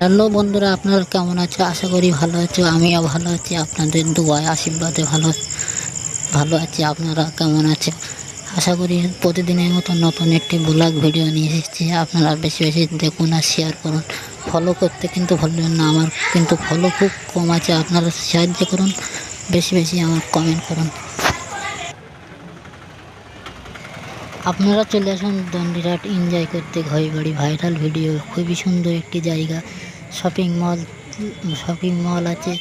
Hello বন্ধুরা, আপনারা কেমন আছো? আশা করি ভালো আছো। আমিও ভালো আছি, আপনাদের দোয়ায় আশীর্বাদে ভালো ভালো আছি। আপনারা কেমন আছে? আশা করি প্রতিদিনের মতো নতুন একটি ব্লগ ভিডিও নিয়ে এসেছি। আপনারা বেশি বেশি দেখুন আর শেয়ার করুন। ফলো করতে কিন্তু ভুলবেন না, আমার কিন্তু ফলো খুব কম আছে। আপনারা সাহায্য করুন, বেশি বেশি আমার কমেন্ট করুন। আপনারা চলে আসুন দণ্ডিঘাট এনজয় করতে। ঘড়িবাড়ি ভাইরাল ভিডিও, খুবই সুন্দর একটি জায়গা। শপিং মল আছে,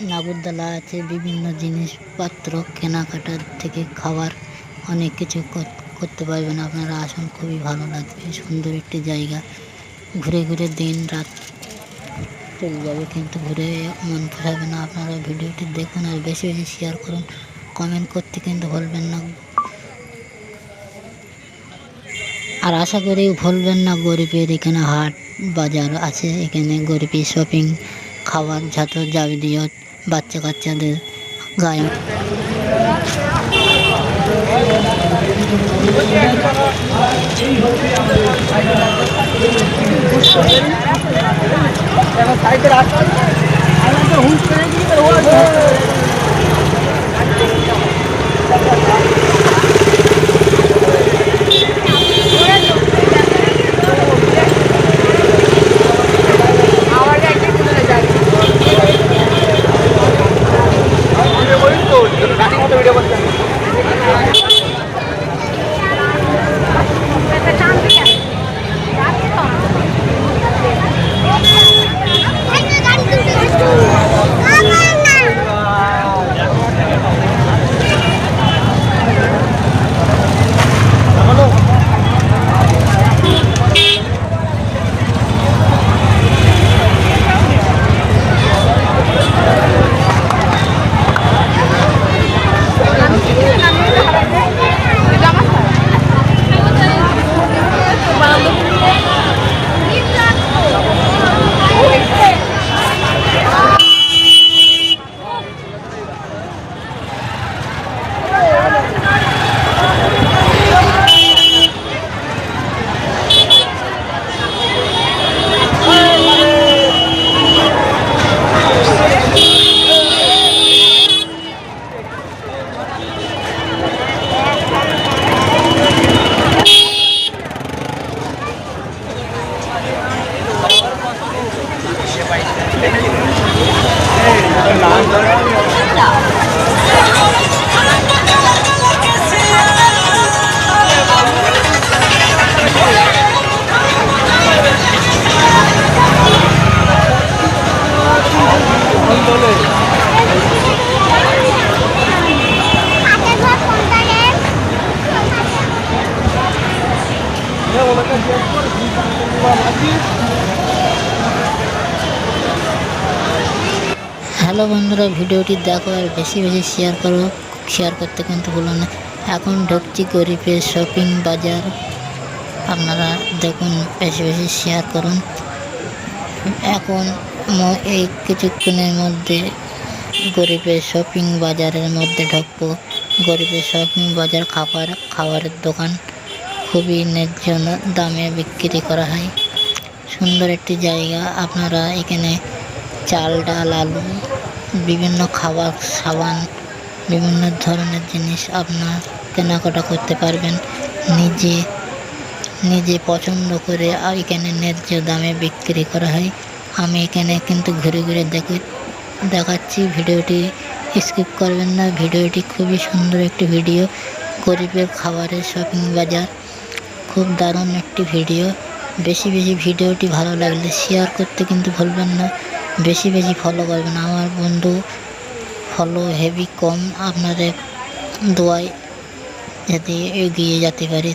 নাগরদোলা আছে, বিভিন্ন জিনিসপত্র কেনাকাটার থেকে খাবার অনেক কিছু করতে পারবেন। আপনারা আসুন, খুবই ভালো লাগবে। সুন্দর একটি জায়গা, ঘুরে ঘুরে দিন রাত চলে যাবে, কিন্তু ঘুরে মন পোষাবে না। আপনারা ভিডিওটি দেখুন আর বেশি বেশি শেয়ার করুন, কমেন্ট করতে কিন্তু ভুলবেন না। আর আশা করি ভুলবেন না, গরিবের এখানে হাট বাজার আছে। এখানে গরিবের শপিং, খাবার যত যাবতীয় বাচ্চা কাচ্চাদের গায়ে হ্যালো বন্ধুরা, ভিডিওটি দেখো আর বেশি বেশি শেয়ার করো। শেয়ার করতে কিন্তু ভুলো না। এখন ঢুকছি গরিবের শপিং বাজার, আপনারা দেখুন, বেশি বেশি শেয়ার করুন। এখন এই কিছুক্ষণের মধ্যে গরিবের শপিং বাজারের মধ্যে ঢুকবো। গরিবের শপিং বাজার খাবারের দোকান, খুবই ন্যায্য দামে বিক্রি করা হয়। সুন্দর একটি জায়গা। আপনারা এখানে চাল, ডাল, আলু, বিভিন্ন খাবার, সাবান, বিভিন্ন ধরনের জিনিস আপনার কেনাকাটা করতে পারবেন নিজে পছন্দ করে। আর এখানে ন্যায্য দামে বিক্রি করা হয়। আমি এখানে কিন্তু ঘুরে ঘুরে দেখাচ্ছি। ভিডিওটি স্কিপ করবেন না, ভিডিওটি খুবই সুন্দর একটি ভিডিও। গরিবের খাবারের শপিং বাজার, খুব দারুণ একটি ভিডিও। বেশি বেশি ভিডিওটি ভালো লাগলে শেয়ার করতে কিন্তু ভুলবেন না, বেশি বেশি ফলো করবেন। আমার বন্ধু ফলো হেভি কম, আপনাদের দোয়ায় যদি এগিয়ে যেতে পারি।